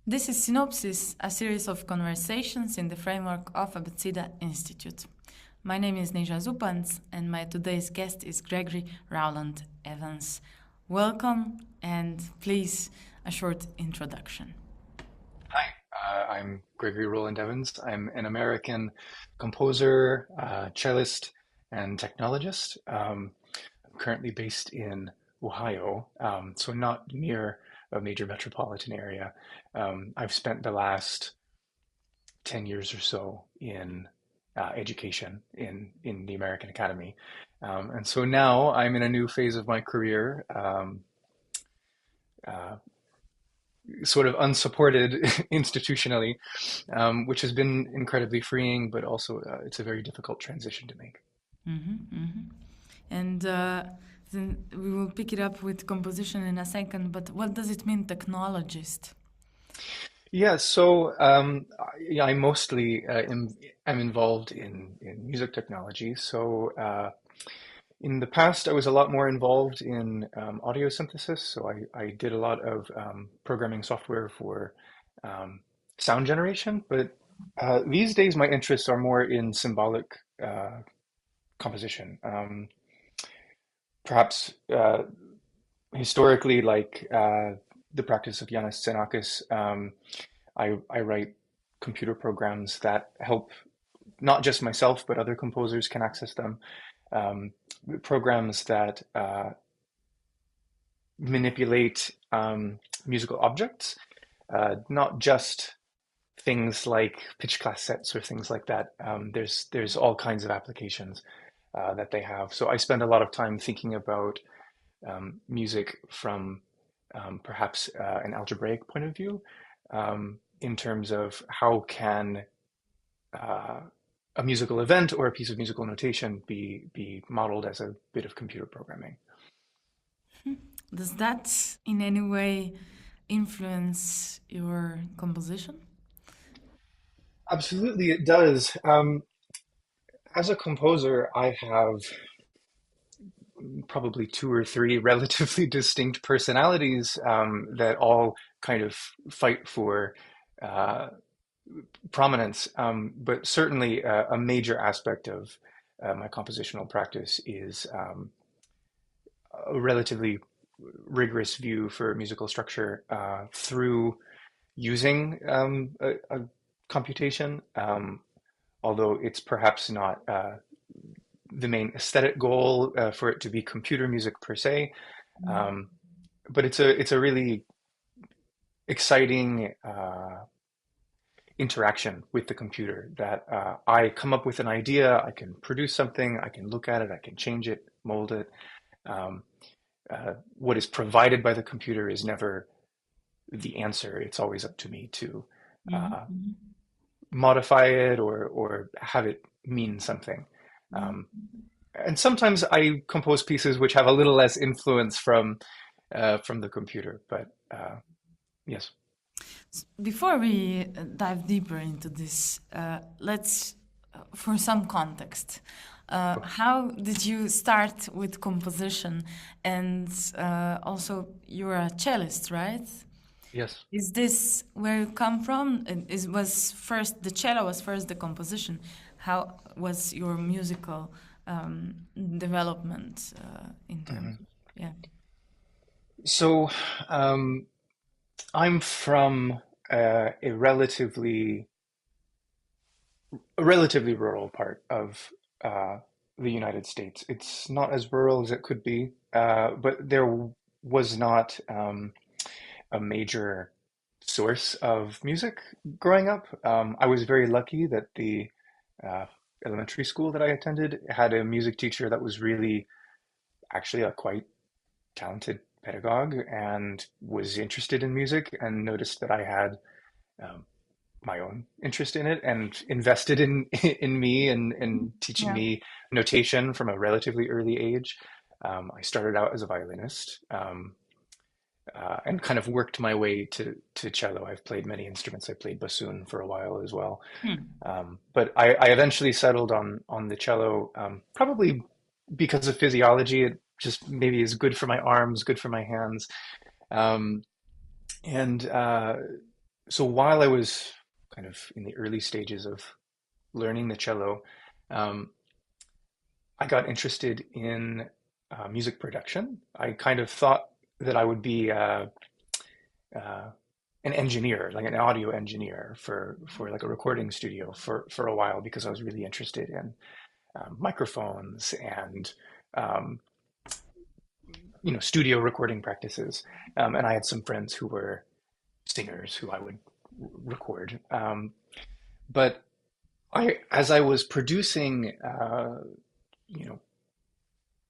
This is Synopsis, a series of conversations in the framework of Abeceda Institute. My name is Neža Zupanc, and my today's guest is Gregory Rowland Evans. Welcome, and please, a short introduction. Hi, I'm Gregory Rowland Evans. I'm an American composer, cellist, and technologist. I'm currently based in Ohio, so not near a major metropolitan area. I've spent the last 10 years or so in education in the American Academy. And so now I'm in a new phase of my career, sort of unsupported institutionally, which has been incredibly freeing, but also it's a very difficult transition to make. Mm-hmm, mm-hmm. And then we will pick it up with composition in a second, but what does it mean, technologist? Yeah, so I mostly am involved in music technology. So in the past, I was a lot more involved in audio synthesis. So I did a lot of programming software for sound generation. But these days, my interests are more in symbolic composition. Perhaps historically, like the practice of Yanis Xenakis, I write computer programs that help not just myself, but other composers can access them. Programs that manipulate musical objects, not just things like pitch class sets or things like that. There's all kinds of applications that they have. So I spend a lot of time thinking about music from perhaps an algebraic point of view, in terms of how can a musical event or a piece of musical notation be modeled as a bit of computer programming. Does that in any way influence your composition? Absolutely, it does. As a composer, I have probably two or three relatively distinct personalities that all kind of fight for prominence. But certainly a major aspect of my compositional practice is a relatively rigorous view for musical structure through using a computation, although it's perhaps not the main aesthetic goal for it to be computer music per se. But it's a really exciting interaction with the computer that I come up with an idea, I can produce something, I can look at it, I can change it, mold it. What is provided by the computer is never the answer. It's always up to me to modify it or have it mean something. And sometimes I compose pieces which have a little less influence from the computer, but yes. Before we dive deeper into this, let's, for some context, how did you start with composition? And also, you're a cellist, right? Yes. Is this where you come from? Was first the cello, was first the composition? How was your musical development in terms of, yeah? So I'm from a relatively rural part of the United States. It's not as rural as it could be, but there was not a major source of music growing up. I was very lucky that the elementary school that I attended had a music teacher that was really actually a quite talented pedagogue and was interested in music and noticed that I had my own interest in it and invested in me and teaching me notation from a relatively early age. I started out as a violinist and kind of worked my way to cello. I've played many instruments. I played bassoon for a while as well. But I eventually settled on the cello, probably because of physiology. It just maybe is good for my arms, good for my hands. And so while I was kind of in the early stages of learning the cello, um, I got interested in music production. I kind of thought that I would be an engineer, like an audio engineer for like a recording studio for a while because I was really interested in microphones and um, studio recording practices. And I had some friends who were singers who I would record. But as I was producing, you know,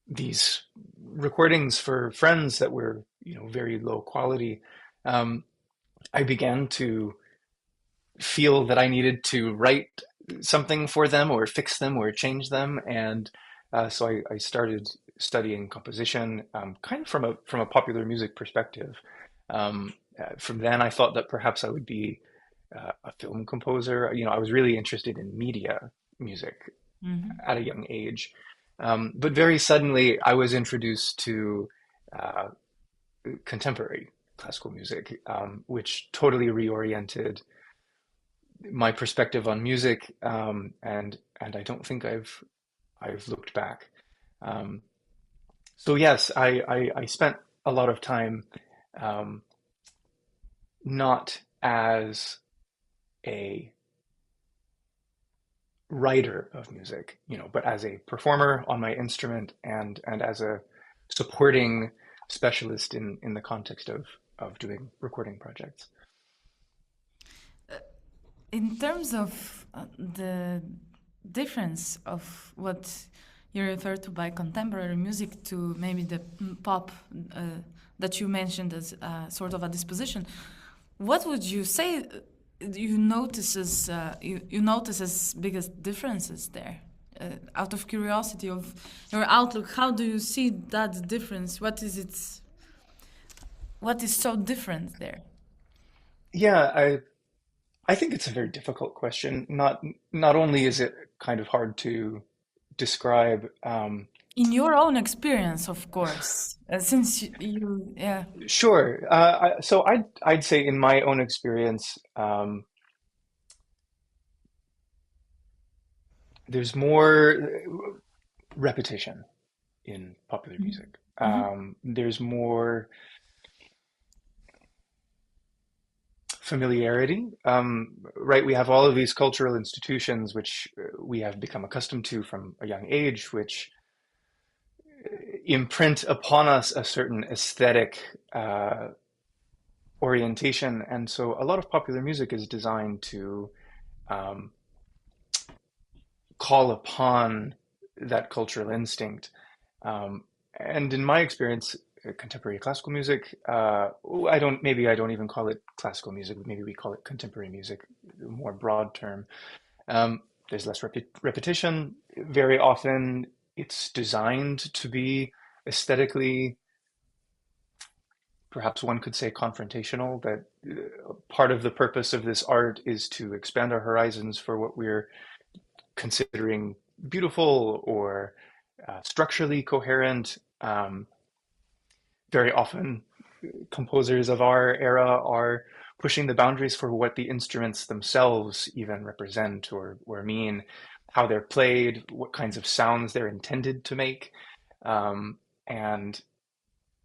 these recordings for friends that were, very low quality, um, I began to feel that I needed to write something for them or fix them or change them. And so I started studying composition, kind of from a popular music perspective. From then, I thought that perhaps I would be a film composer. I was really interested in media music Mm-hmm. at a young age. But very suddenly, I was introduced to uh, contemporary classical music, which totally reoriented my perspective on music, and I don't think I've looked back. Um, so yes, I spent a lot of time um, not as a writer of music, but as a performer on my instrument and as a supporting specialist in the context of doing recording projects. In terms of the difference of what you refer to by contemporary music to maybe the pop that you mentioned as sort of a disposition, what would you say you notice as biggest differences there? Out of curiosity of your outlook, how do you see that difference? What is it? What is so different there? Yeah, I think it's a very difficult question. Not only is it kind of hard to describe, In your own experience, of course, since yeah. sure. So I'd say in my own experience, there's more repetition in popular music. Mm-hmm. There's more familiarity, right? We have all of these cultural institutions which we have become accustomed to from a young age, which imprint upon us a certain aesthetic orientation. And so a lot of popular music is designed to um, call upon that cultural instinct. And in my experience, contemporary classical music, maybe I don't even call it classical music, maybe we call it contemporary music, a more broad term. There's less repetition. Very often it's designed to be aesthetically, perhaps one could say confrontational, that part of the purpose of this art is to expand our horizons for what we're considering beautiful or structurally coherent. Very often, composers of our era are pushing the boundaries for what the instruments themselves even represent or mean, how they're played, what kinds of sounds they're intended to make. And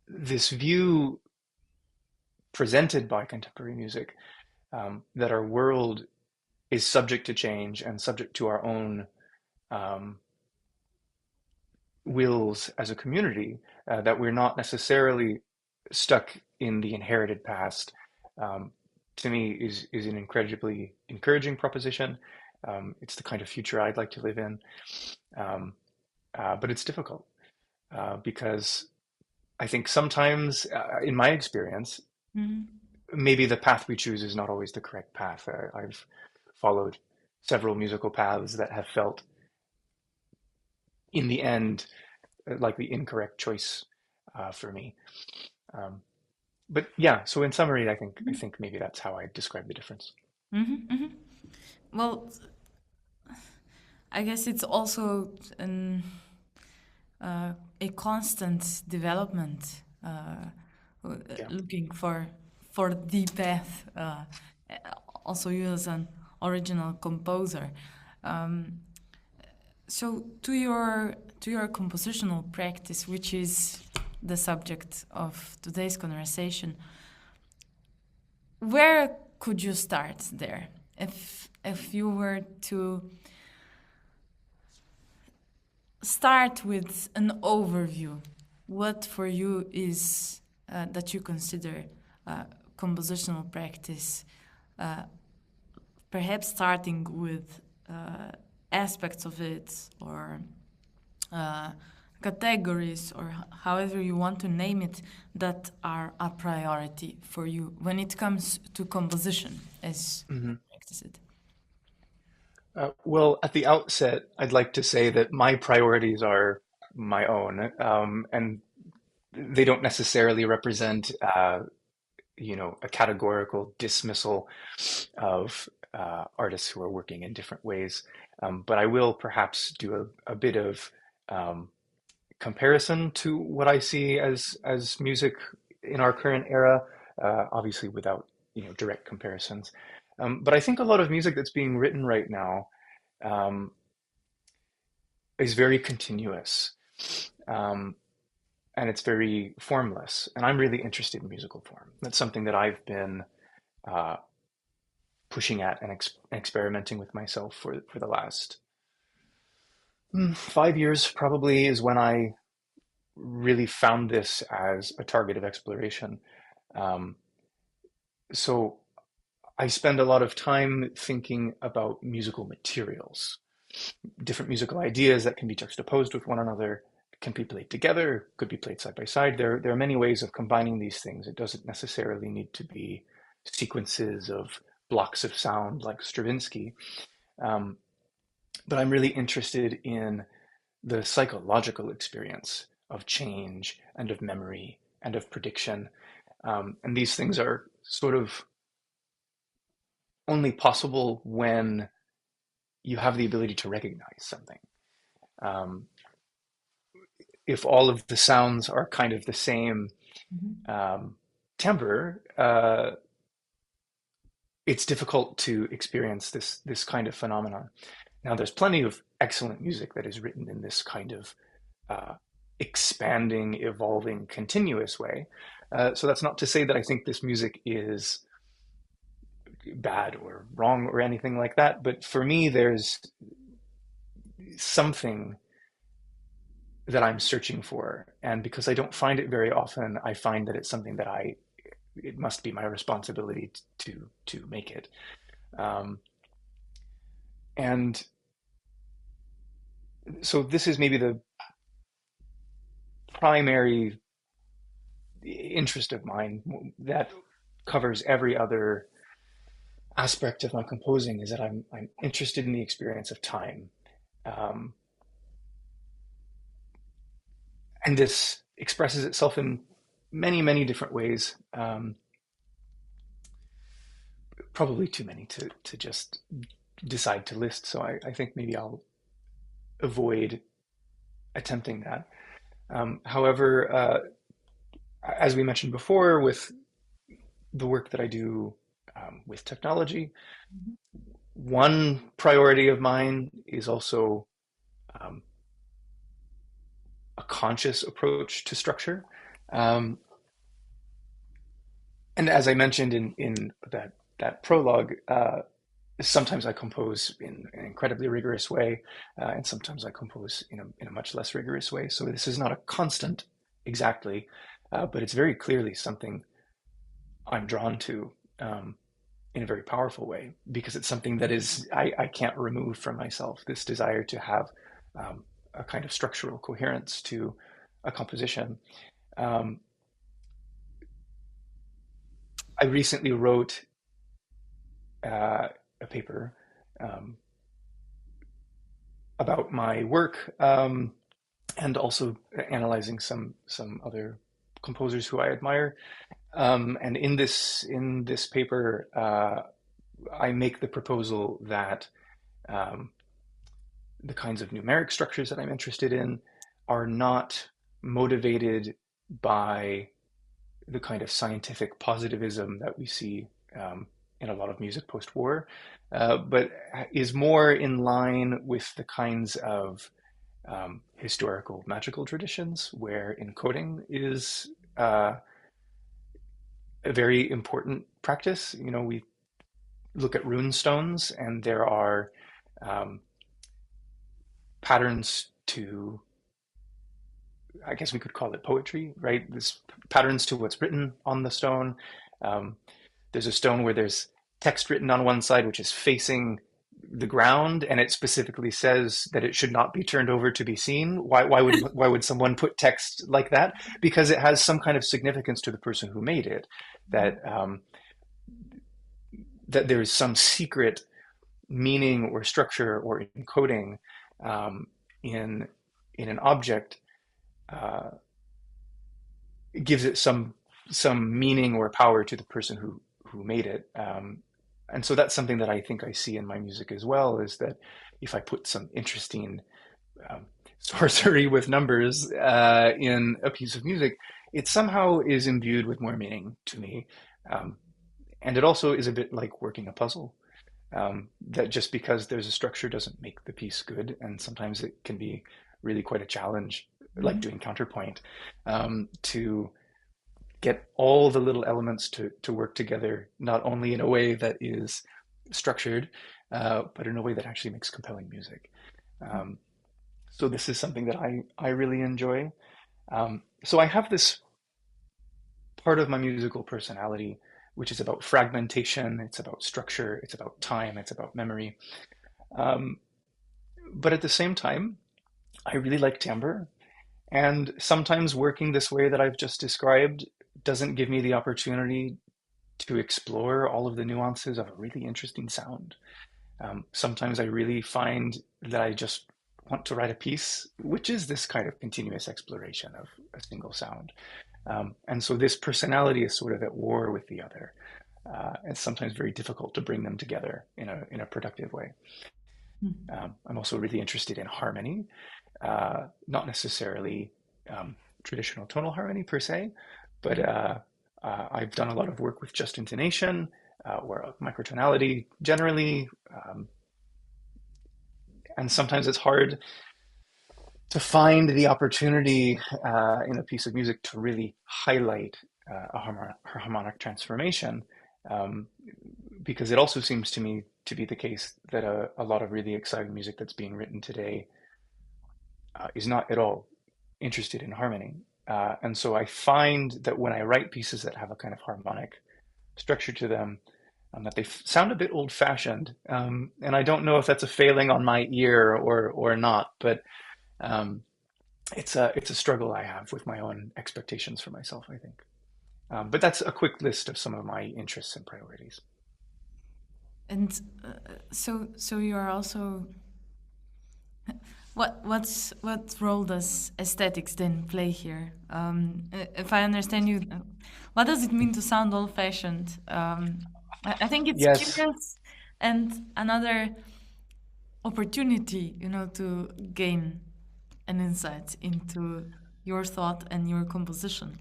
this view presented by contemporary music, that our world is subject to change and subject to our own um, wills as a community, that we're not necessarily stuck in the inherited past, um, to me is an incredibly encouraging proposition. It's the kind of future I'd like to live in. Um, but it's difficult because I think sometimes, in my experience, Mm-hmm. maybe the path we choose is not always the correct path. I've followed several musical paths that have felt, in the end, like the incorrect choice for me. Um, but yeah, so in summary, I think maybe that's how I describe the difference. Mm-hmm. Mm-hmm. Well, I guess it's also a constant development, Yeah. looking for the path also you as an original composer. So to your compositional practice, which is the subject of today's conversation, where could you start there? If you were to start with an overview, what for you is that you consider compositional practice, perhaps starting with aspects of it or categories or however you want to name it that are a priority for you when it comes to composition as you practice it? Well, at the outset, I'd like to say that my priorities are my own, and they don't necessarily represent, a categorical dismissal of artists who are working in different ways. But I will perhaps do a bit of comparison to what I see as music in our current era, obviously without direct comparisons. But I think a lot of music that's being written right now is very continuous, and it's very formless. And I'm really interested in musical form. That's something that I've been pushing at and experimenting with myself for the last 5 years, probably, is when I really found this as a target of exploration. So I spend a lot of time thinking about musical materials, different musical ideas that can be juxtaposed with one another, can be played together, could be played side by side. There are many ways of combining these things. It doesn't necessarily need to be sequences of blocks of sound like Stravinsky. But I'm really interested in the psychological experience of change and of memory and of prediction. And these things are sort of only possible when you have the ability to recognize something. If all of the sounds are kind of the same timbre, it's difficult to experience this kind of phenomenon. Now, there's plenty of excellent music that is written in this kind of expanding, evolving, continuous way. So that's not to say that I think this music is bad or wrong or anything like that. But for me, there's something that I'm searching for. And because I don't find it very often, I find that it's something that it must be my responsibility to make it. And so this is maybe the primary interest of mine that covers every other aspect of my composing, is that I'm interested in the experience of time. And this expresses itself in many, many different ways. Probably too many to just decide to list. So I think maybe I'll avoid attempting that. However, as we mentioned before, with the work that I do with technology, one priority of mine is also a conscious approach to structure. And as I mentioned in that prologue, sometimes I compose in an incredibly rigorous way, and sometimes I compose in a much less rigorous way. So this is not a constant exactly, but it's very clearly something I'm drawn to in a very powerful way, because it's something that I can't remove from myself, this desire to have a kind of structural coherence to a composition. I recently wrote a paper about my work, and also analyzing some other composers who I admire. And in this paper, I make the proposal that the kinds of numeric structures that I'm interested in are not motivated by the kind of scientific positivism that we see in a lot of music post-war, but is more in line with the kinds of historical magical traditions where encoding is a very important practice. You know, we look at rune stones, and there are patterns to, I guess we could call it poetry, right? There's patterns to what's written on the stone. There's a stone where there's text written on one side, which is facing the ground, and it specifically says that it should not be turned over to be seen. Why would someone put text like that? Because it has some kind of significance to the person who made it, that that there is some secret meaning or structure or encoding in an object. It gives it some meaning or power to the person who made it. And so that's something that I think I see in my music as well, is that if I put some interesting sorcery with numbers in a piece of music, it somehow is imbued with more meaning to me. And it also is a bit like working a puzzle, that just because there's a structure doesn't make the piece good. And sometimes it can be really quite a challenge, like doing counterpoint, to get all the little elements to work together, not only in a way that is structured, but in a way that actually makes compelling music. So this is something that I really enjoy. So I have this part of my musical personality, which is about fragmentation, it's about structure, it's about time, it's about memory. But at the same time, I really like timbre. And sometimes working this way that I've just described doesn't give me the opportunity to explore all of the nuances of a really interesting sound. Sometimes I really find that I just want to write a piece, which is this kind of continuous exploration of a single sound. And so this personality is sort of at war with the other. It's sometimes very difficult to bring them together in a productive way. I'm also really interested in harmony, not necessarily traditional tonal harmony per se, but I've done a lot of work with just intonation or microtonality generally. And sometimes it's hard to find the opportunity in a piece of music to really highlight a harmonic transformation, because it also seems to me to be the case that a lot of really exciting music that's being written today is not at all interested in harmony. And so I find that when I write pieces that have a kind of harmonic structure to them, that they sound a bit old-fashioned. And I don't know if that's a failing on my ear or not, but it's a struggle I have with my own expectations for myself, I think. But that's a quick list of some of my interests and priorities. And so you are also, what role does aesthetics then play here? If I understand you, what does it mean to sound old-fashioned? I think it's Yes. curious and another opportunity, to gain an insight into your thought and your composition.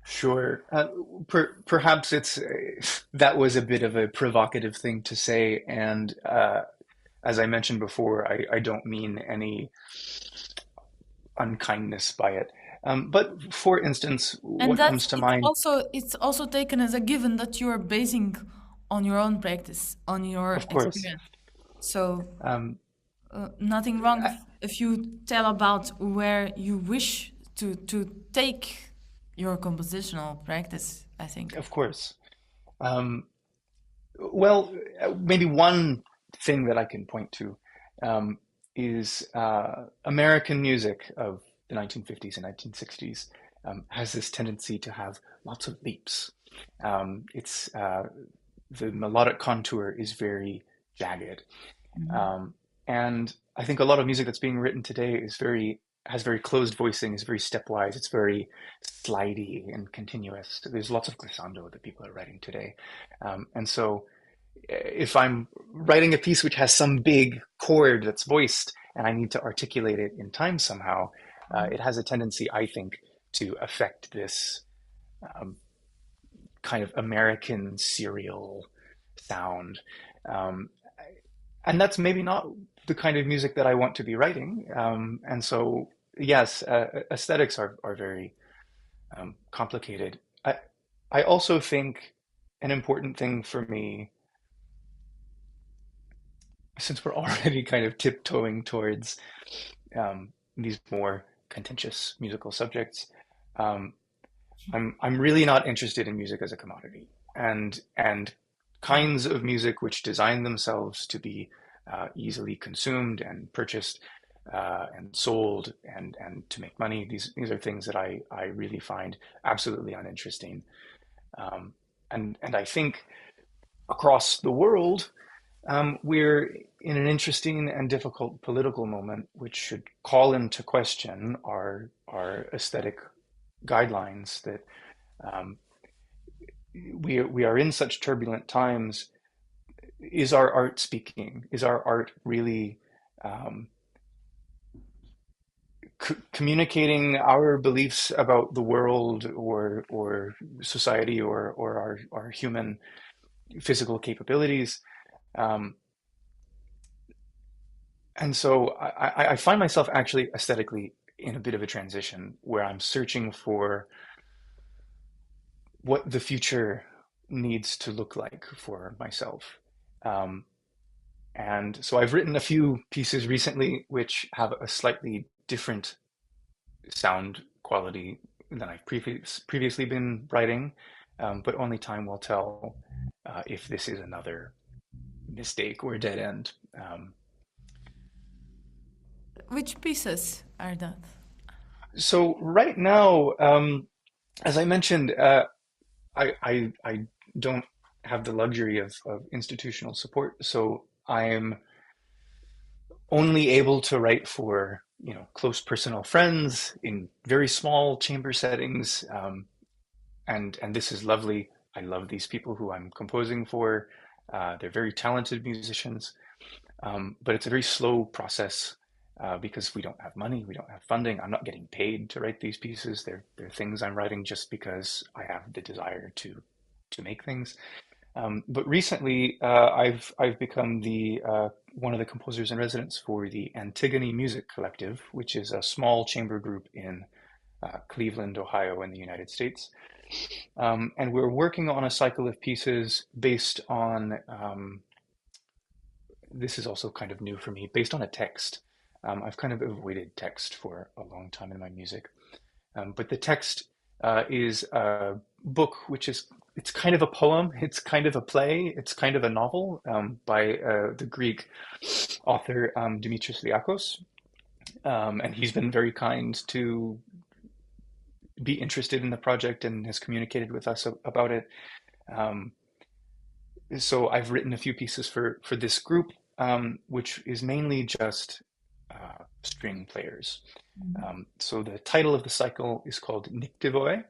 Sure. Perhaps that was a bit of a provocative thing to say, and as I mentioned before, I don't mean any unkindness by it. But for instance, what comes to mind? It's also taken as a given that you are basing on your own practice, on your Of course. experience. So nothing I- wrong if you tell about where you wish to take your compositional practice, I think. Of course. Well, maybe one thing that I can point to is American music of the 1950s and 1960s has this tendency to have lots of leaps. It's the melodic contour is very jagged, and I think a lot of music that's being written today has very closed voicing, is very stepwise, it's very slidey and continuous. There's lots of glissando that people are writing today. And so if I'm writing a piece which has some big chord that's voiced and I need to articulate it in time somehow, it has a tendency, I think, to affect this kind of American serial sound. Um, and that's maybe not the kind of music that I want to be writing. And so, yes, aesthetics are very complicated. I also think an important thing for me, since we're already kind of tiptoeing towards these more contentious musical subjects, um, I'm really not interested in music as a commodity, and kinds of music which design themselves to be easily consumed and purchased and sold and to make money. These are things that I really find absolutely uninteresting. Um, and I think across the world, we're in an interesting and difficult political moment, which should call into question our aesthetic guidelines. That um, we are in such turbulent times. Is our art speaking? Is our art really um, communicating our beliefs about the world or society or our human physical capabilities? Um, and so I find myself actually aesthetically in a bit of a transition where I'm searching for what the future needs to look like for myself. Um, and so I've written a few pieces recently which have a slightly different sound quality than I've previously been writing, but only time will tell if this is another mistake or dead end. Which pieces are that? So right now, as I mentioned, I don't have the luxury of institutional support, so I'm only able to write for close personal friends in very small chamber settings, and this is lovely. I love these people who I'm composing for. They're very talented musicians, but it's a very slow process because we don't have money, we don't have funding. I'm not getting paid to write these pieces. They're things I'm writing just because I have the desire to make things. But recently, I've become the one of the composers in residence for the Antigone Music Collective, which is a small chamber group in Cleveland, Ohio, in the United States. And we're working on a cycle of pieces based on, this is also kind of new for me, based on a text. I've kind of avoided text for a long time in my music. But the text is a book which is, it's kind of a poem, it's kind of a play, it's kind of a novel by the Greek author Dimitris Liakos. And he's been very kind to be interested in the project and has communicated with us about it. So I've written a few pieces for this group, which is mainly just string players. So the title of the cycle is called Nyctivoi,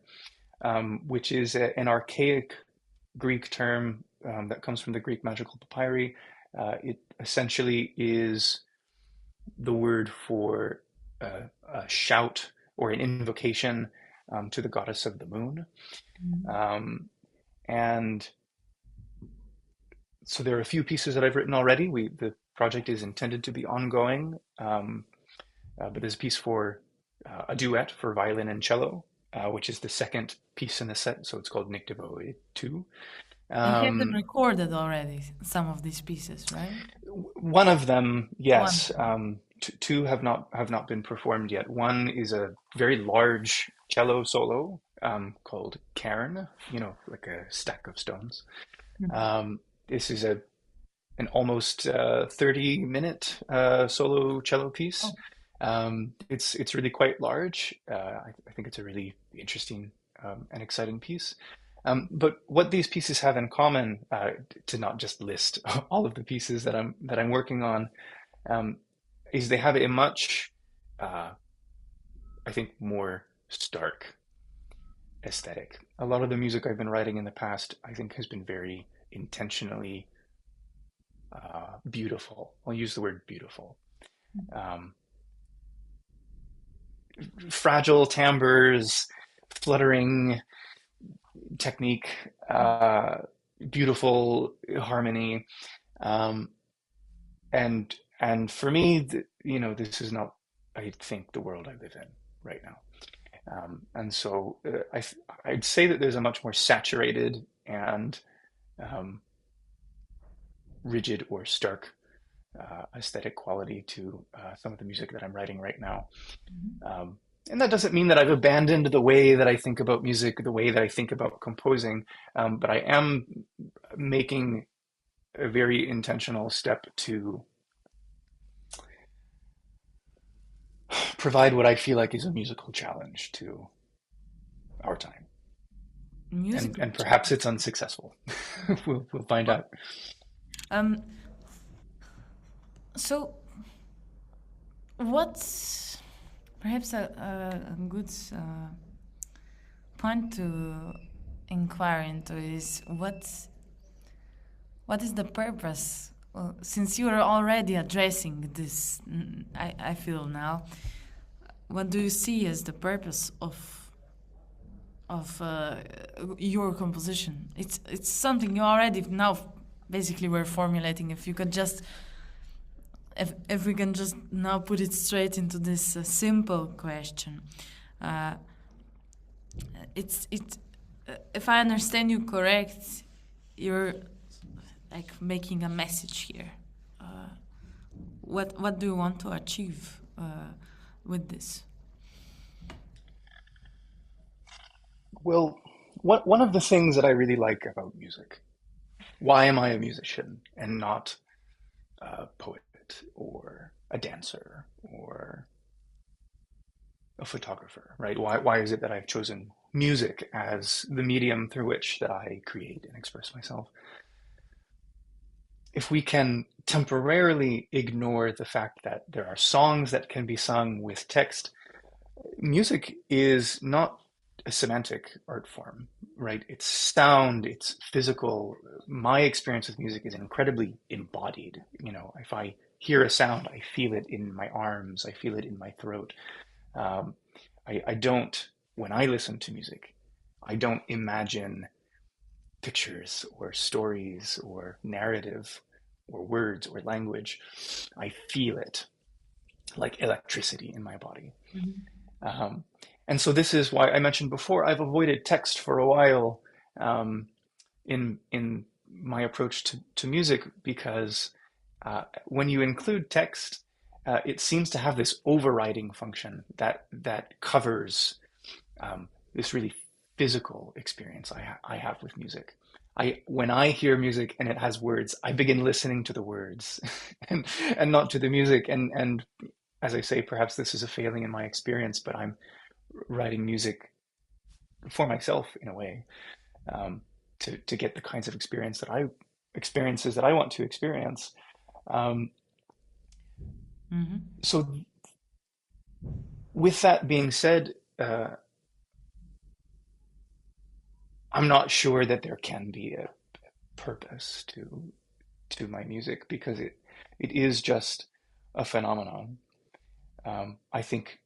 which is an archaic Greek term that comes from the Greek magical papyri. It essentially is the word for a shout or an invocation to the goddess of the moon. And so there are a few pieces that I've written already. The project is intended to be ongoing, but there's a piece for a duet for violin and cello, which is the second piece in the set, so it's called Nyctivoi 2. And you have them recorded already, some of these pieces, right? One of them, yes. Two have not been performed yet. One is a very large cello solo called Cairn, like a stack of stones. This is an almost 30-minute solo cello piece. It's really quite large. I think it's a really interesting and exciting piece. But what these pieces have in common, to not just list all of the pieces that I'm working on, is they have a much, I think, more stark aesthetic. A lot of the music I've been writing in the past, I think, has been very intentionally beautiful. I'll use the word beautiful. Fragile timbres, fluttering technique, beautiful harmony. And for me, this is not, I think, the world I live in right now. And so I'd say that there's a much more saturated and rigid or stark aesthetic quality to some of the music that I'm writing right now. And that doesn't mean that I've abandoned the way that I think about music, the way that I think about composing, but I am making a very intentional step to provide what I feel like is a musical challenge to our time. And perhaps it's unsuccessful. we'll find out. So what's perhaps a good point to inquire into is what is the purpose? Well, since you are already addressing this, I feel now, what do you see as the purpose of your composition? It's something you already now basically were formulating. If you could just, if we can just now put it straight into this simple question, if I understand you correct, you're like making a message here. What do you want to achieve with this? Well, one of the things that I really like about music, why am I a musician and not a poet or a dancer or a photographer, right? Why is it that I've chosen music as the medium through which that I create and express myself? If we can temporarily ignore the fact that there are songs that can be sung with text, music is not a semantic art form, right? It's sound, it's physical. My experience with music is incredibly embodied. If I hear a sound, I feel it in my arms, I feel it in my throat. I don't, when I listen to music, I don't imagine pictures or stories or narrative or words or language. I feel it like electricity in my body. Mm-hmm. And so this is why I mentioned before, I've avoided text for a while in my approach to music, because when you include text, it seems to have this overriding function that covers this really physical experience I have with music. When I hear music and it has words, I begin listening to the words and not to the music. And as I say, perhaps this is a failing in my experience, but I'm writing music for myself in a way, to get the kinds of experiences that I want to experience. Mm-hmm. So with that being said, I'm not sure that there can be a purpose to my music, because it is just a phenomenon. I think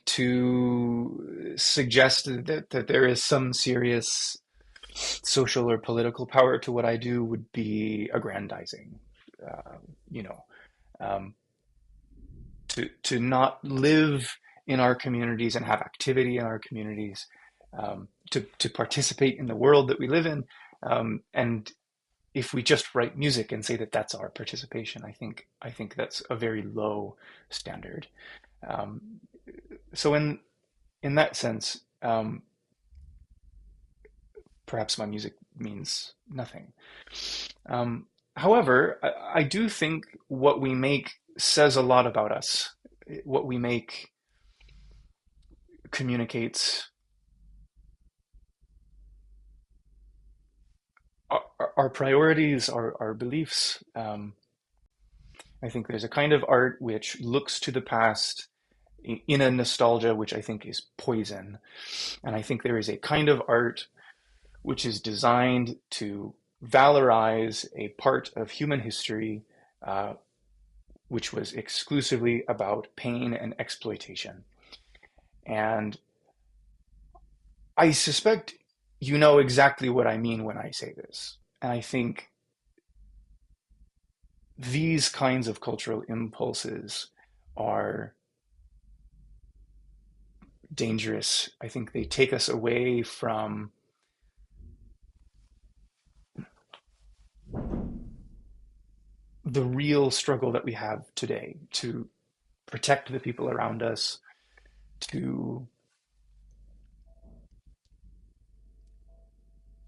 to suggest that there is some serious social or political power to what I do would be aggrandizing. To not live in our communities and have activity in our communities, to participate in the world that we live in, and if we just write music and say that that's our participation, I think that's a very low standard. So in that sense, perhaps my music means nothing. However, I do think what we make says a lot about us. What we make communicates our priorities, our beliefs. I think there's a kind of art which looks to the past in a nostalgia which I think is poison. And I think there is a kind of art which is designed to valorize a part of human history which was exclusively about pain and exploitation. And I suspect you know exactly what I mean when I say this. And I think these kinds of cultural impulses are dangerous. I think they take us away from the real struggle that we have today to protect the people around us, to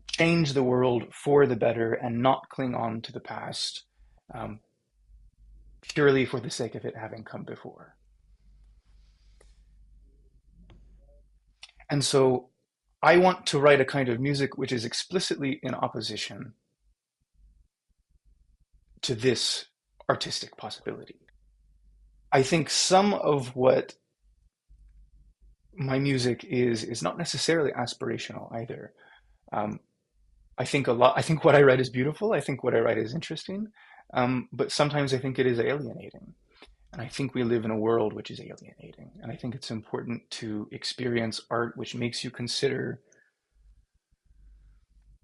change the world for the better and not cling on to the past purely for the sake of it having come before. And so I want to write a kind of music which is explicitly in opposition to this artistic possibility. I think some of what my music is not necessarily aspirational either. I think what I write is beautiful. I think what I write is interesting. But sometimes I think it is alienating. And I think we live in a world which is alienating. And I think it's important to experience art which makes you consider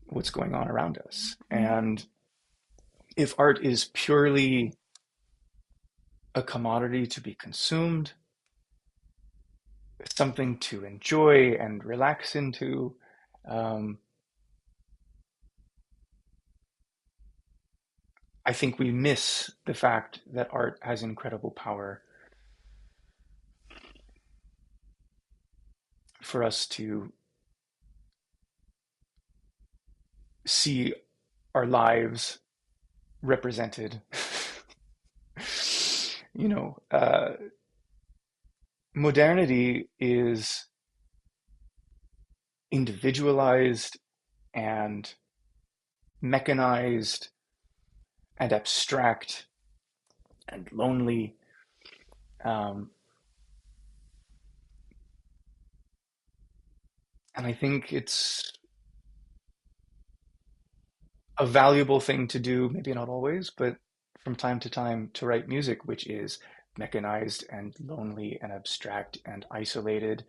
what's going on around us. And if art is purely a commodity to be consumed, something to enjoy and relax into, I think we miss the fact that art has incredible power for us to see our lives represented. Modernity is individualized and mechanized and abstract and lonely. And I think it's a valuable thing to do, maybe not always, but from time to time, to write music which is mechanized and lonely and abstract and isolated,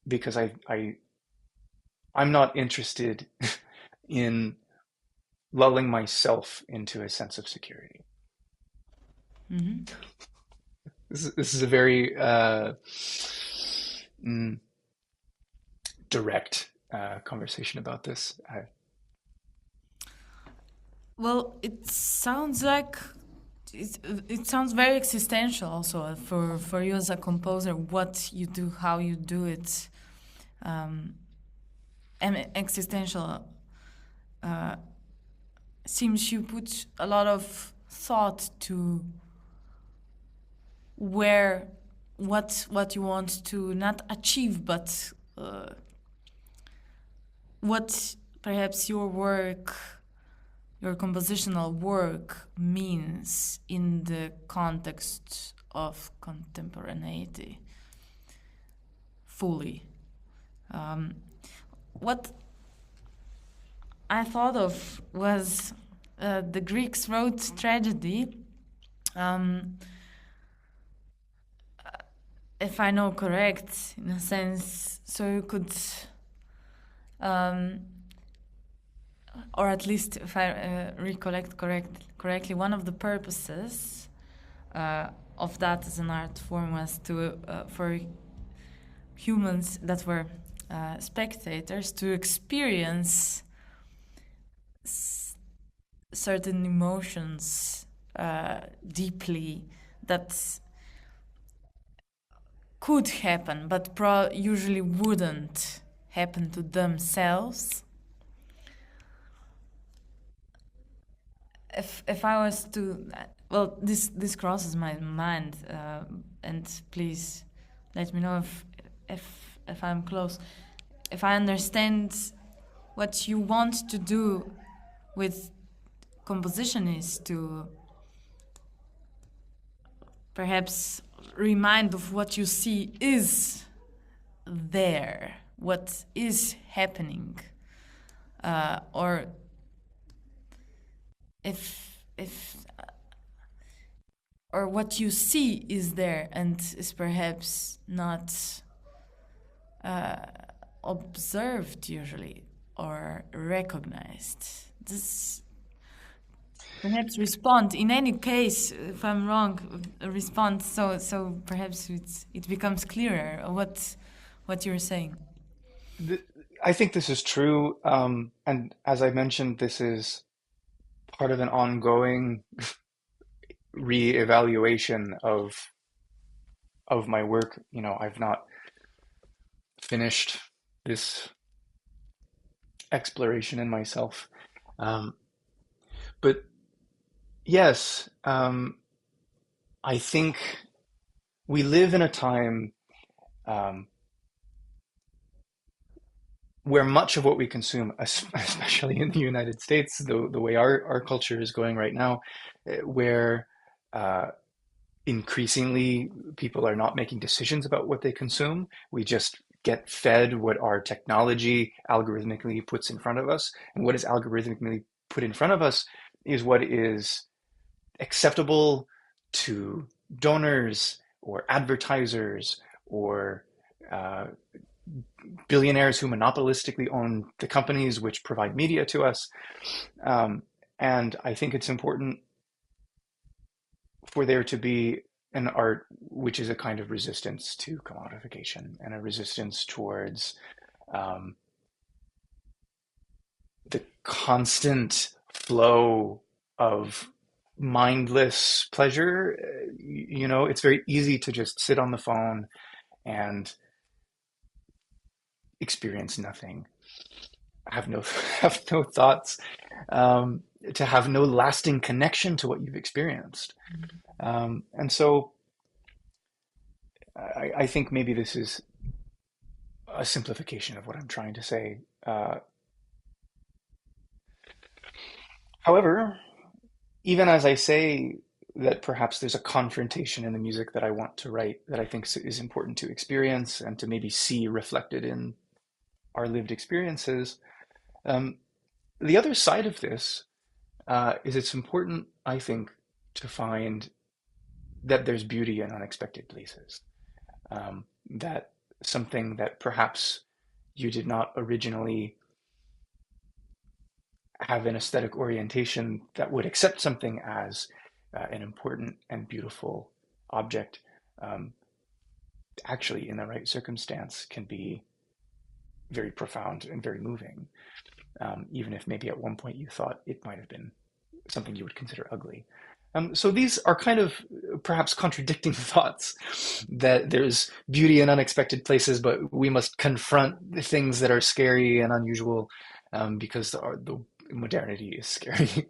because I'm not interested in lulling myself into a sense of security. Mm-hmm. This is a very direct conversation about this. Well, it sounds like it sounds very existential also for you as a composer, what you do, how you do it. And existential seems you put a lot of thought to what you want to not achieve, but what perhaps your compositional work means in the context of contemporaneity fully. What I thought of was the Greeks wrote tragedy, if I know correct, in a sense, so you could, or at least if I recollect correctly, one of the purposes of that as an art form was to for humans that were spectators to experience certain emotions deeply that could happen, but usually wouldn't happen to themselves. If I was to, well, this crosses my mind, and please let me know if I'm close. If I understand what you want to do with composition is to perhaps remind of what you see is there, what is happening, or or what you see is there and is perhaps not observed usually or recognized? This perhaps respond in any case. If I'm wrong, respond so perhaps it becomes clearer what you're saying. I think this is true, and as I mentioned, this is part of an ongoing re-evaluation of my work. You know, I've not finished this exploration in myself, but yes, I think we live in a time where much of what we consume, especially in the United States, the way our culture is going right now, where increasingly people are not making decisions about what they consume. We just get fed what our technology algorithmically puts in front of us. And what is algorithmically put in front of us is what is acceptable to donors or advertisers or billionaires who monopolistically own the companies which provide media to us. And I think it's important for there to be an art which is a kind of resistance to commodification and a resistance towards the constant flow of mindless pleasure. You know, it's very easy to just sit on the phone and experience nothing, have no thoughts, to have no lasting connection to what you've experienced. And so I think maybe this is a simplification of what I'm trying to say. However, even as I say that perhaps there's a confrontation in the music that I want to write that I think is important to experience and to maybe see reflected in our lived experiences, the other side of this is it's important, I think, to find that there's beauty in unexpected places. That something that perhaps you did not originally have an aesthetic orientation that would accept something as an important and beautiful object, actually in the right circumstance can be very profound and very moving, even if maybe at one point you thought it might have been something you would consider ugly. So these are kind of perhaps contradicting thoughts, that there's beauty in unexpected places, but we must confront the things that are scary and unusual, because the modernity is scary.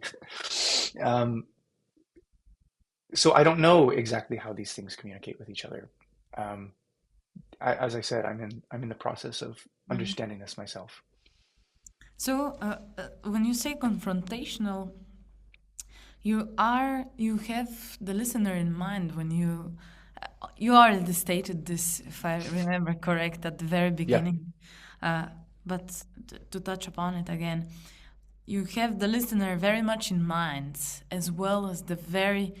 So I don't know exactly how these things communicate with each other. As I said, I'm in the process of understanding this myself. So when you say confrontational, you have the listener in mind when you already stated this, if I remember correct, at the very beginning. Yeah. But to touch upon it again, you have the listener very much in mind, as well as the very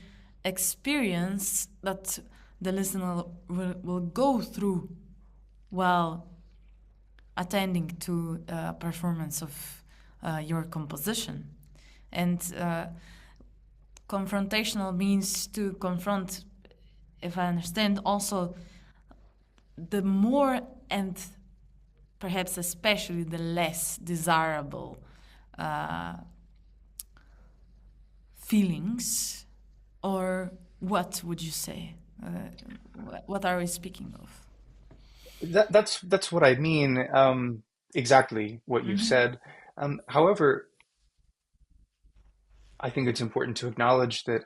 experience that the listener will go through while attending to a performance of your composition. And confrontational means to confront, if I understand, also the more and perhaps especially the less desirable feelings. Or what would you say? What are we speaking of? That's what I mean. Exactly what you've said. However, I think it's important to acknowledge that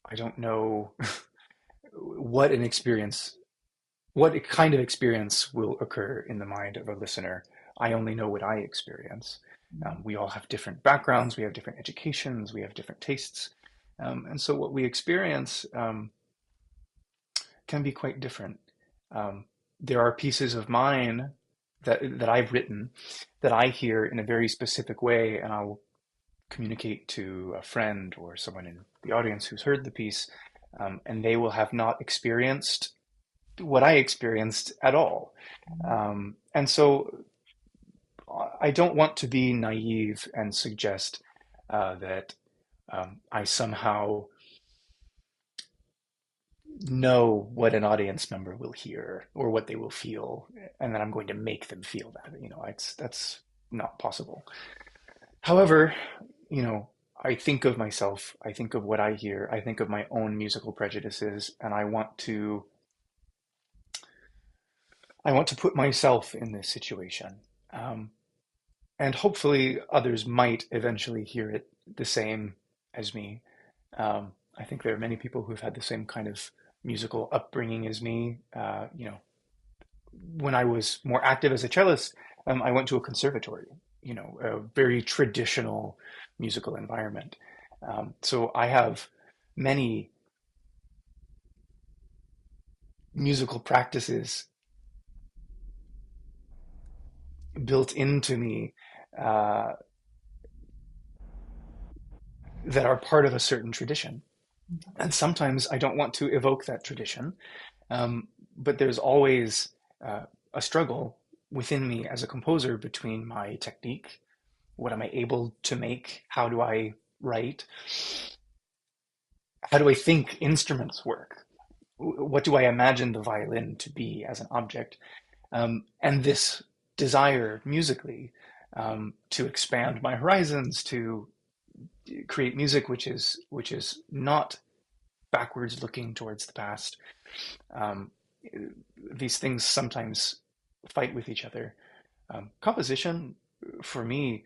I don't know what kind of experience will occur in the mind of a listener. I only know what I experience. We all have different backgrounds, we have different educations, we have different tastes. And so what we experience can be quite different. There are pieces of mine that I've written that I hear in a very specific way, and I'll communicate to a friend or someone in the audience who's heard the piece, and they will have not experienced what I experienced at all. And so I don't want to be naive and suggest that I somehow know what an audience member will hear or what they will feel, and then I'm going to make them feel that. That's not possible. However, I think of myself, I think of what I hear, I think of my own musical prejudices, and I want to put myself in this situation. Um, and hopefully others might eventually hear it the same as me. I think there are many people who've had the same kind of musical upbringing as me. When I was more active as a cellist, I went to a conservatory, a very traditional musical environment. So I have many musical practices built into me uh, that are part of a certain tradition. And sometimes I don't want to evoke that tradition, but there's always a struggle within me as a composer between my technique, what am I able to make, how do I write, how do I think instruments work, what do I imagine the violin to be as an object, and this desire musically to expand my horizons, to create music which is not backwards looking towards the past. Um, these things sometimes fight with each other. Composition, for me,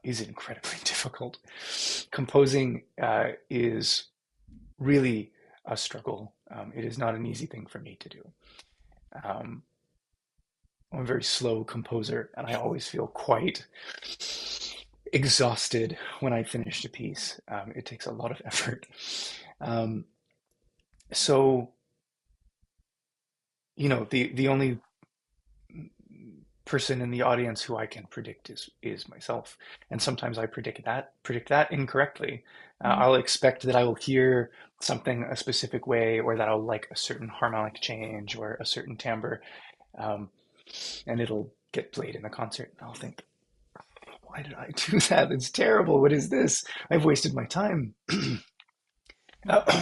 is incredibly difficult. Composing is really a struggle. It is not an easy thing for me to do. Um, I'm a very slow composer, and I always feel quite exhausted when I finish a piece. It takes a lot of effort. Um, so, the only person in the audience who I can predict is myself, and sometimes I predict that incorrectly. I'll expect that I will hear something a specific way, or that I'll like a certain harmonic change or a certain timbre, um, and it'll get played in the concert, and I'll think, why did I do that? It's terrible. What is this? I've wasted my time.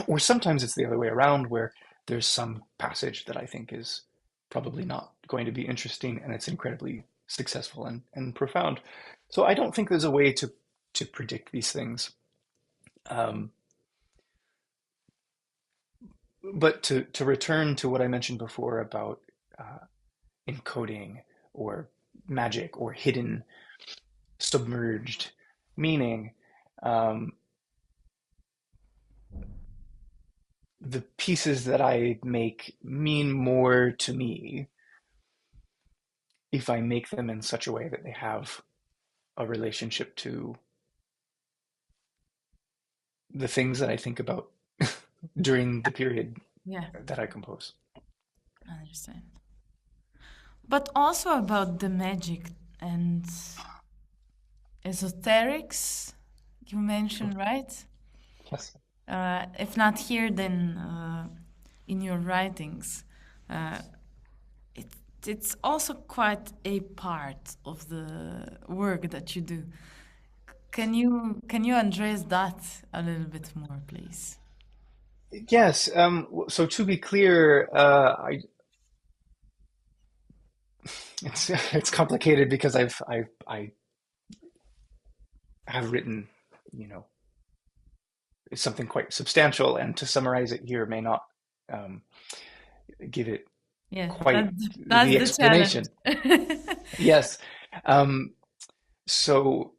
Or sometimes it's the other way around, where there's some passage that I think is probably not going to be interesting, and it's incredibly successful and profound. So I don't think there's a way to predict these things. Um, but to return to what I mentioned before about encoding or magic or hidden, submerged meaning, um, the pieces that I make mean more to me if I make them in such a way that they have a relationship to the things that I think about during the period Yeah, that I compose. I understand. But also about the magic and esoterics you mentioned, right? Yes. If not here, then in your writings. Uh, it, it's also quite a part of the work that you do. Can you address that a little bit more, please? Yes. So to be clear, it's complicated because I have written, you know, something quite substantial, and to summarize it here may not um, give it Yeah, quite that's the the challenge. explanation. Yes. Um, so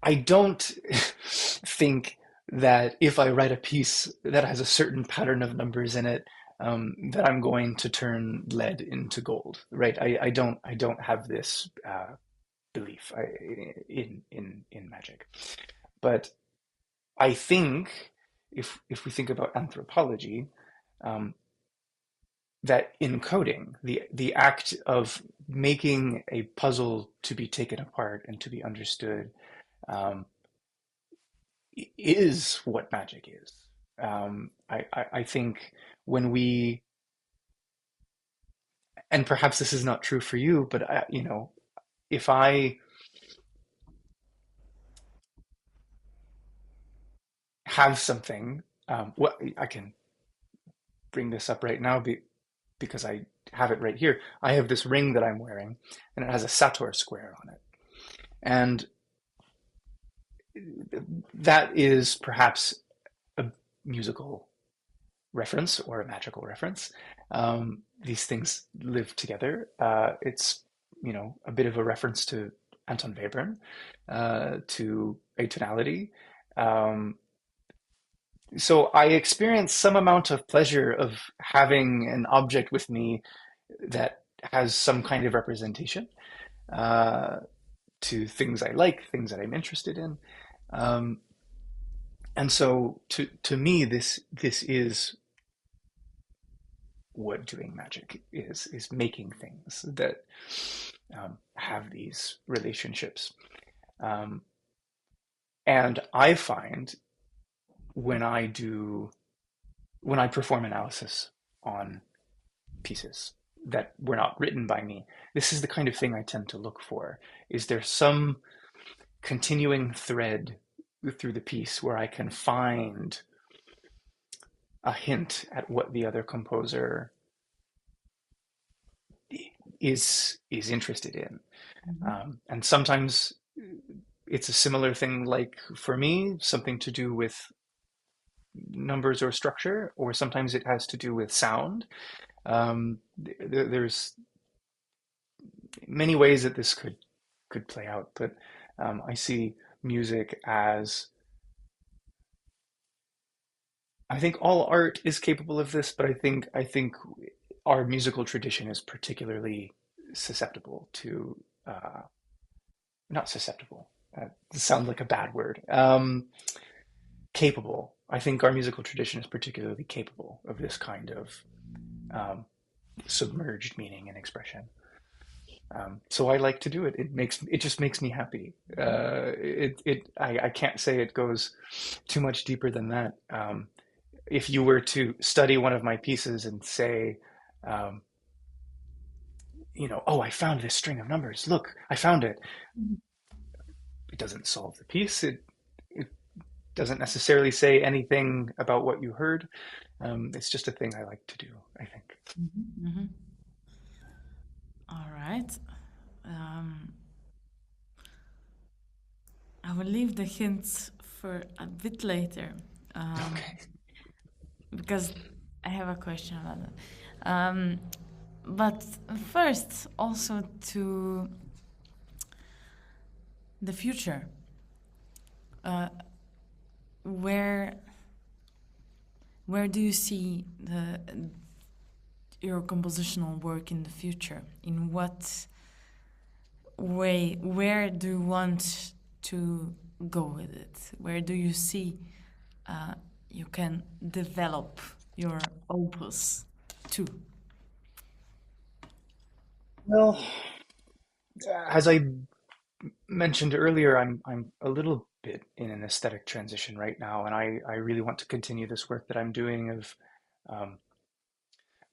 I don't think that if I write a piece that has a certain pattern of numbers in it, that I'm going to turn lead into gold, right? I don't have this belief in magic, but I think if we think about anthropology, um, that encoding, the act of making a puzzle to be taken apart and to be understood, um, is what magic is. I think when we, and perhaps this is not true for you, but if I have something, well, I can bring this up right now because I have it right here. I have this ring that I'm wearing, and it has a sator square on it. And that is perhaps a musical reference or a magical reference. These things live together. It's, a bit of a reference to Anton Webern, to atonality. So I experience some amount of pleasure of having an object with me that has some kind of representation to things I like, things that I'm interested in. And so to me, this is what doing magic is making things that have these relationships. And I find when I perform analysis on pieces that were not written by me, this is the kind of thing I tend to look for. Is there some continuing thread through the piece where I can find a hint at what the other composer is interested in? And sometimes it's a similar thing, like for me, something to do with numbers or structure, or sometimes it has to do with sound. There's many ways that this could play out, but I see music as, I think all art is capable of this, but I think our musical tradition is particularly susceptible to, not susceptible, sounds like a bad word, capable. I think our musical tradition is particularly capable of this kind of submerged meaning and expression. So I like to do it. It just makes me happy. I can't say it goes too much deeper than that. If you were to study one of my pieces and say, oh, I found this string of numbers. Look, I found it. It doesn't solve the piece. It doesn't necessarily say anything about what you heard. It's just a thing I like to do, I think. Mm-hmm, mm-hmm. All right. I will leave the hints for a bit later. Okay. Because I have a question about that. But first, also to the future. Where do you see your compositional work in the future? In what way? Where do you want to go with it? Where do you see you can develop your opus to? Well, as I mentioned earlier, I'm a little bit in an aesthetic transition right now, and I really want to continue this work that I'm doing of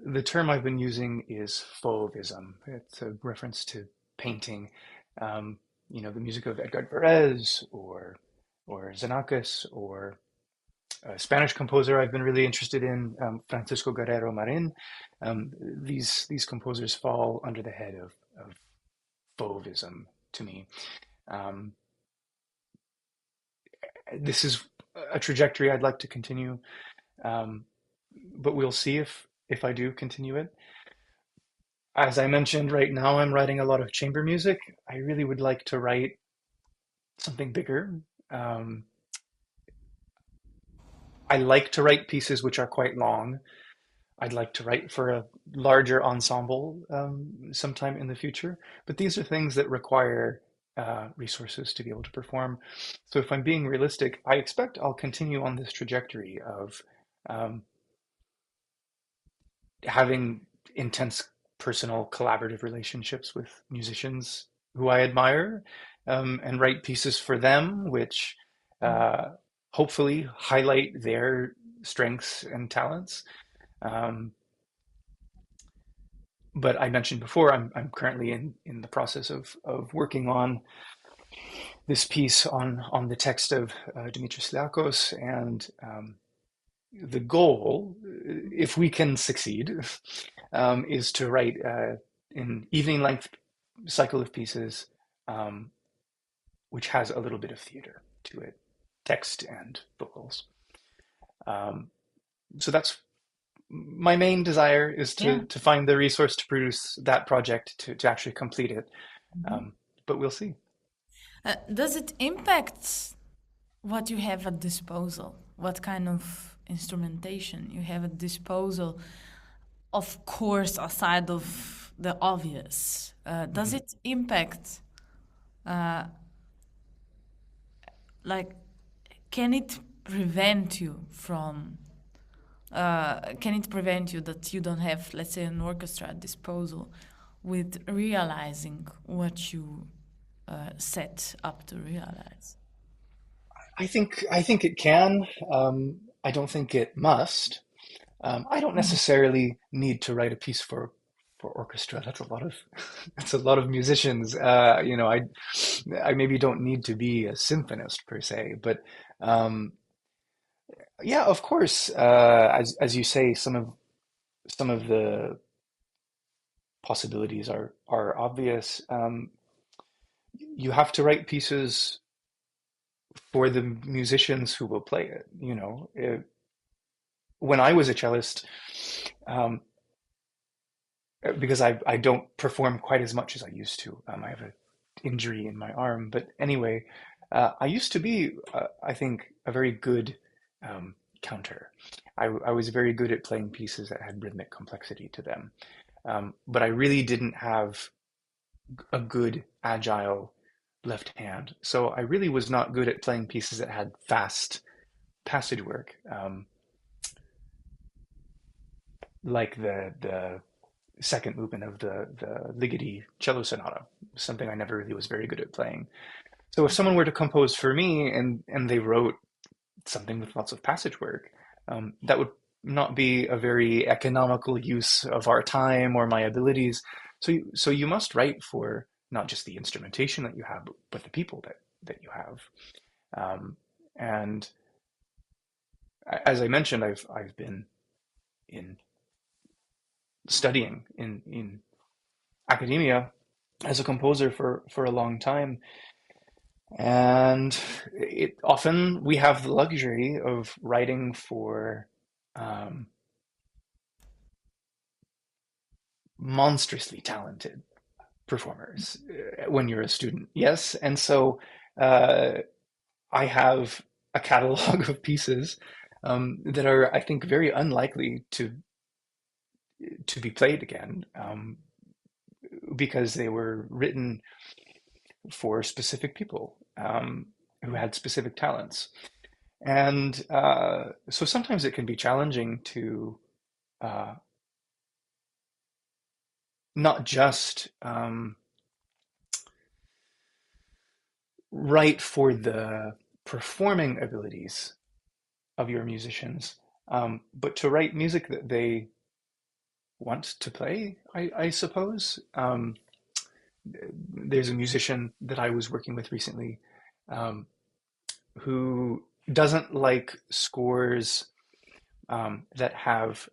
the term I've been using is fauvism. It's a reference to painting, the music of Edgar Varese or Xenakis, or a Spanish composer I've been really interested in, Francisco Guerrero Marin. These composers fall under the head of fauvism to me. This is a trajectory I'd like to continue, but we'll see if I do continue it. As I mentioned, right now I'm writing a lot of chamber music. I really would like to write something bigger. I like to write pieces which are quite long. I'd like to write for a larger ensemble sometime in the future, but these are things that require resources to be able to perform. So if I'm being realistic, I expect I'll continue on this trajectory of having intense personal collaborative relationships with musicians who I admire, and write pieces for them, which hopefully highlight their strengths and talents. But I mentioned before, I'm currently in the process of working on this piece on the text of Dimitris Liakos, and the goal, if we can succeed, is to write an evening length cycle of pieces, which has a little bit of theater to it, text and vocals. So that's my main desire, is to find the resource to produce that project, to actually complete it. But we'll see. Does it impact what you have at disposal? What kind of instrumentation you have at disposal? Of course, aside of the obvious, does it impact? Like, can it prevent you from? Can it prevent you that you don't have, let's say, an orchestra at disposal, with realizing what you set up to realize? I think it can. I don't think it must. I don't necessarily need to write a piece for orchestra. That's a lot of musicians. I maybe don't need to be a symphonist per se, but yeah, of course. As you say, some of the possibilities are obvious. You have to write pieces for the musicians who will play it. When I was a cellist, because I don't perform quite as much as I used to. I have an injury in my arm, but anyway, I used to be, I think, a very good counter. I was very good at playing pieces that had rhythmic complexity to them, but I really didn't have a good, agile left hand. So I really was not good at playing pieces that had fast passage work, like the second movement of the Ligeti cello sonata, something I never really was very good at playing. So if someone were to compose for me and they wrote something with lots of passage work, that would not be a very economical use of our time or my abilities. So you must write for not just the instrumentation that you have, but the people that you have. And as I mentioned, I've been in studying in academia as a composer for a long time. And often we have the luxury of writing for monstrously talented performers when you're a student. Yes. And so I have a catalog of pieces that are, I think, very unlikely to be played again, because they were written for specific people who had specific talents. And so sometimes it can be challenging to not just write for the performing abilities of your musicians, but to write music that they want to play, I suppose. There's a musician that I was working with recently who doesn't like scores that have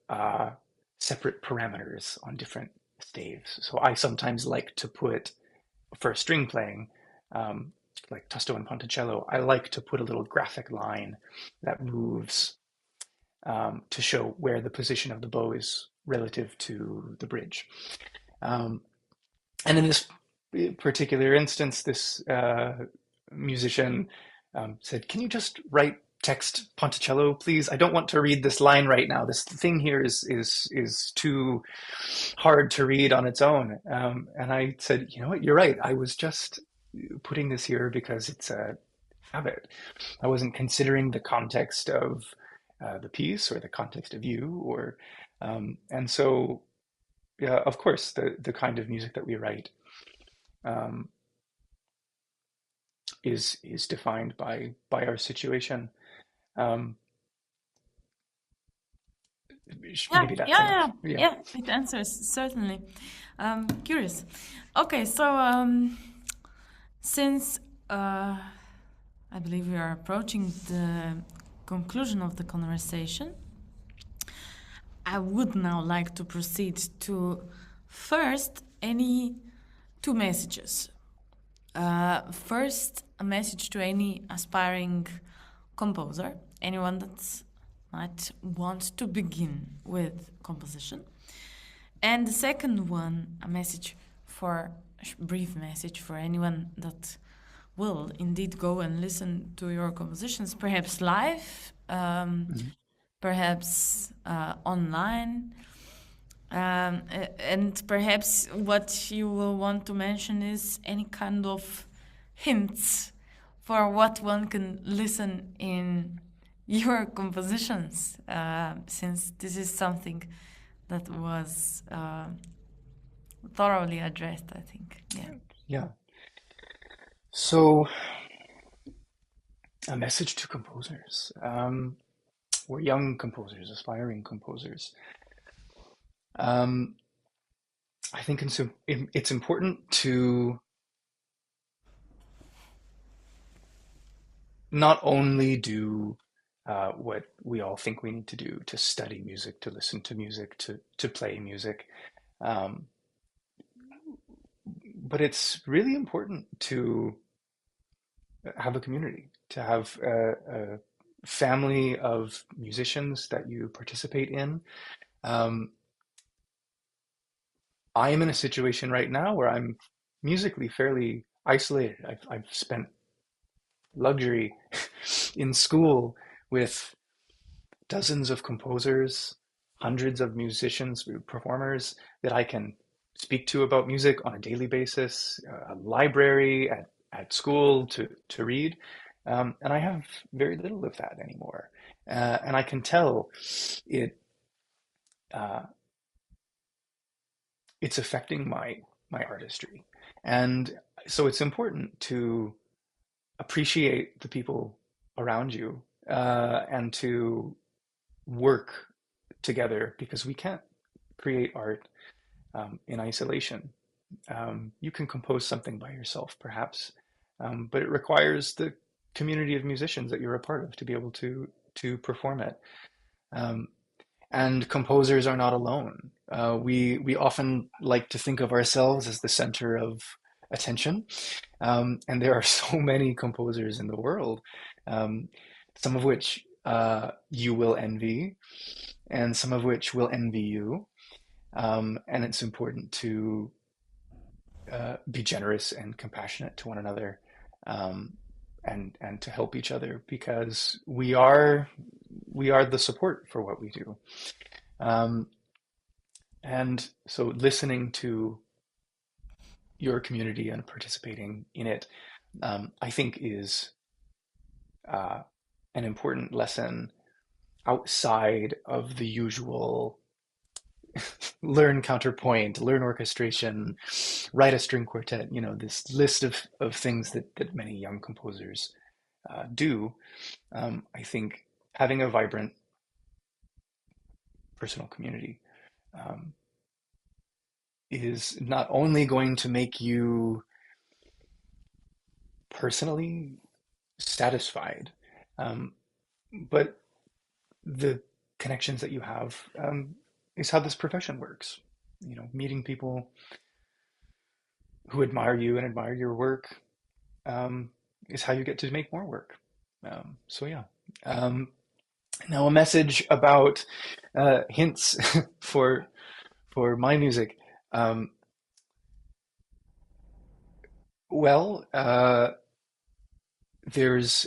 separate parameters on different staves. So I sometimes like to put, for string playing, like Tasto and Ponticello, I like to put a little graphic line that moves to show where the position of the bow is relative to the bridge. And in this particular instance, this musician said, "Can you just write text Ponticello, please? I don't want to read this line right now. This thing here is too hard to read on its own." And I said, "You know what? You're right. I was just putting this here because it's a habit. I wasn't considering the context of the piece or the context of you, or and so yeah, of course, the kind of music that we write is defined by our situation. Maybe that's enough. Yeah, it answers, certainly. Curious. Okay, so since I believe we are approaching the conclusion of the conversation, I would now like to proceed to first any two messages. First, a message to any aspiring composer, anyone that might want to begin with composition. And the second one, a brief message for anyone that will indeed go and listen to your compositions, perhaps live, perhaps online. And perhaps what you will want to mention is any kind of hints for what one can listen in your compositions, since this is something that was thoroughly addressed, I think. Yeah. So, a message to composers, or young composers, aspiring composers. I think it's important to not only do what we all think we need to do, to study music, to listen to music, to play music, but it's really important to have a community, to have a family of musicians that you participate in. I am in a situation right now where I'm musically fairly isolated. I've spent luxury in school with dozens of composers, hundreds of musicians, performers that I can speak to about music on a daily basis, a library at school to read. And I have very little of that anymore. And I can tell it's affecting my artistry. And so it's important to appreciate the people around you, and to work together, because we can't create art in isolation. You can compose something by yourself, perhaps, but it requires the community of musicians that you're a part of to be able to perform it. And composers are not alone. We often like to think of ourselves as the center of attention, and there are so many composers in the world, some of which you will envy, and some of which will envy you. And it's important to be generous and compassionate to one another, and to help each other, because we are the support for what we do. And so listening to your community and participating in it, I think is an important lesson outside of the usual learn counterpoint, learn orchestration, write a string quartet, this list of things that many young composers do. I think having a vibrant personal community is not only going to make you personally satisfied, but the connections that you have is how this profession works. Meeting people who admire you and admire your work is how you get to make more work. So yeah. Now a message about hints for my music. There's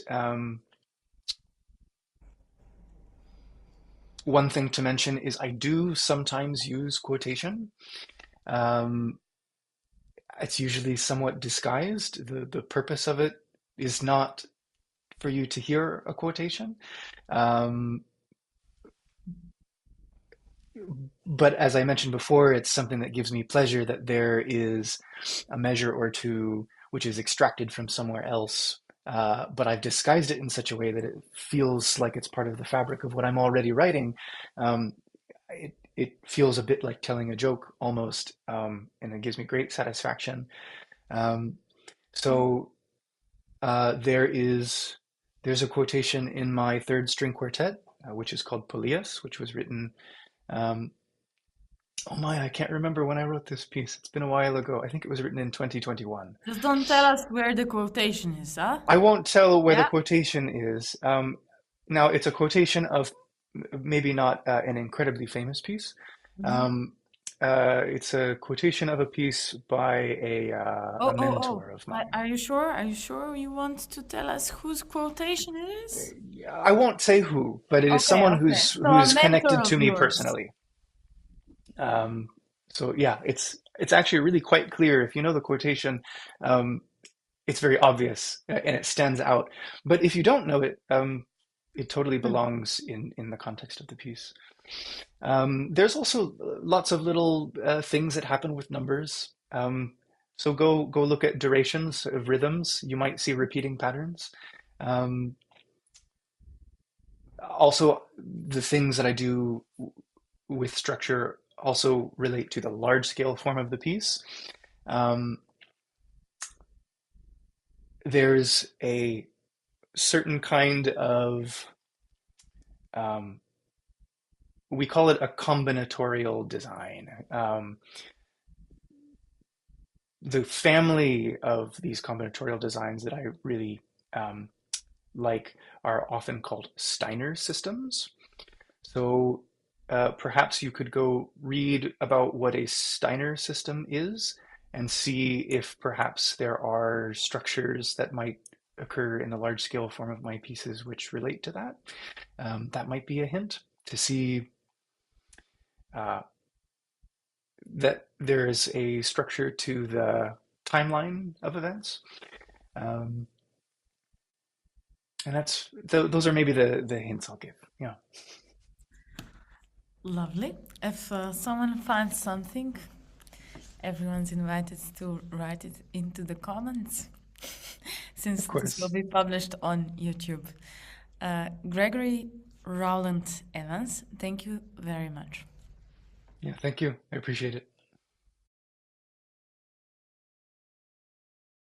one thing to mention is I do sometimes use quotation. It's usually somewhat disguised. The purpose of it is not for you to hear a quotation. But as I mentioned before, it's something that gives me pleasure that there is a measure or two which is extracted from somewhere else, but I've disguised it in such a way that it feels like it's part of the fabric of what I'm already writing. it feels a bit like telling a joke almost, and it gives me great satisfaction. So there's a quotation in my third string quartet, which is called Polias, which was written. Oh my, I can't remember when I wrote this piece. It's been a while ago. I think it was written in 2021. Just don't tell us where the quotation is, huh? I won't tell where the Yeah. quotation is. Now, it's a quotation of maybe not an incredibly famous piece. It's a quotation of a piece by a mentor of mine. Are you sure? Are you sure you want to tell us whose quotation it is? I won't say who, but it is someone who's So a mentor connected to of me yours. personally. So yeah, it's actually really quite clear. If you know the quotation, it's very obvious and it stands out. But if you don't know it, it totally belongs in the context of the piece. There's also lots of little things that happen with numbers. So go look at durations of rhythms. You might see repeating patterns. Also, the things that I do with structure also relate to the large scale form of the piece. There's a certain kind of, we call it a combinatorial design. The family of these combinatorial designs that I really like are often called Steiner systems. So perhaps you could go read about what a Steiner system is and see if perhaps there are structures that might occur in the large scale form of my pieces which relate to that. That might be a hint to see that there is a structure to the timeline of events. And those are maybe the hints I'll give. Yeah. Lovely. If someone finds something, everyone's invited to write it into the comments, since this will be published on YouTube. Gregory Rowland Evans, thank you very much. Yeah, thank you. I appreciate it.